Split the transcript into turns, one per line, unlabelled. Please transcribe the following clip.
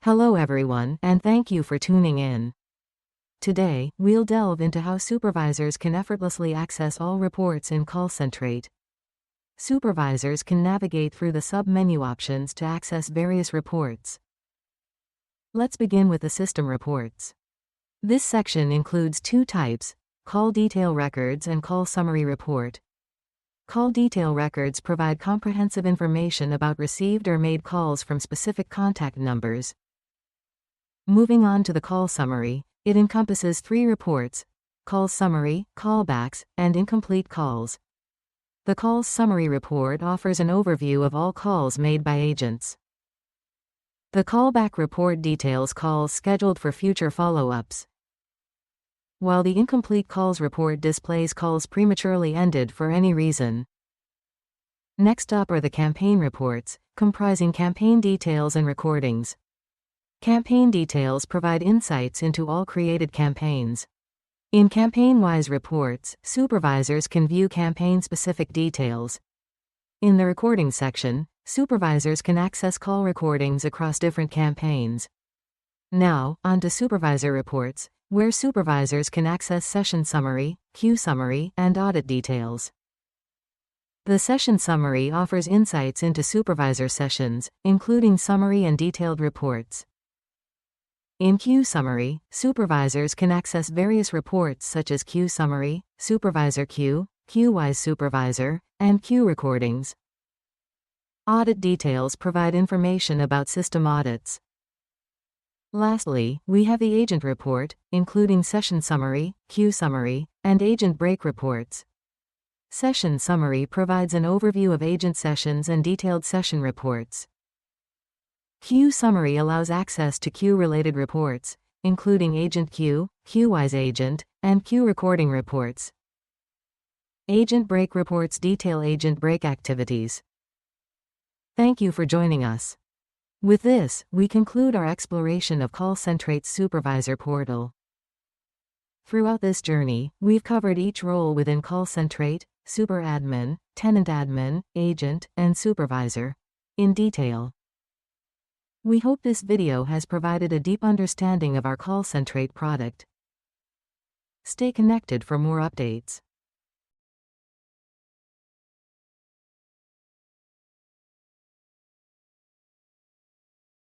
Hello everyone, and thank you for tuning in. Today, we'll delve into how supervisors can effortlessly access all reports in CallCentr8. Supervisors can navigate through the sub-menu options to access various reports. Let's begin with the system reports. This section includes two types: call detail records and call summary report. Call detail records provide comprehensive information about received or made calls from specific contact numbers. Moving on to the call summary, it encompasses three reports: call summary, callbacks, and incomplete calls. The call summary report offers an overview of all calls made by agents. The callback report details calls scheduled for future follow-ups, while the incomplete calls report displays calls prematurely ended for any reason. Next up are the campaign reports, comprising campaign details and recordings. Campaign details provide insights into all created campaigns. In campaign-wise reports, supervisors can view campaign-specific details. In the recording section, supervisors can access call recordings across different campaigns. Now, on to supervisor reports, where supervisors can access session summary, queue summary, and audit details. The session summary offers insights into supervisor sessions, including summary and detailed reports. In queue summary, supervisors can access various reports such as queue summary, supervisor queue, queue-wise supervisor, and queue recordings. Audit details provide information about system audits. Lastly, we have the agent report, including session summary, queue summary, and agent break reports. Session summary provides an overview of agent sessions and detailed session reports. Queue summary allows access to queue-related reports, including agent queue, queue-wise agent, and queue recording reports. Agent break reports detail agent break activities. Thank you for joining us. With this, we conclude our exploration of CallCentr8's Supervisor Portal. Throughout this journey, we've covered each role within CallCentr8, Super Admin, Tenant Admin, Agent, and Supervisor, in detail. We hope this video has provided a deep understanding of our CallCentr8 product. Stay connected for more updates.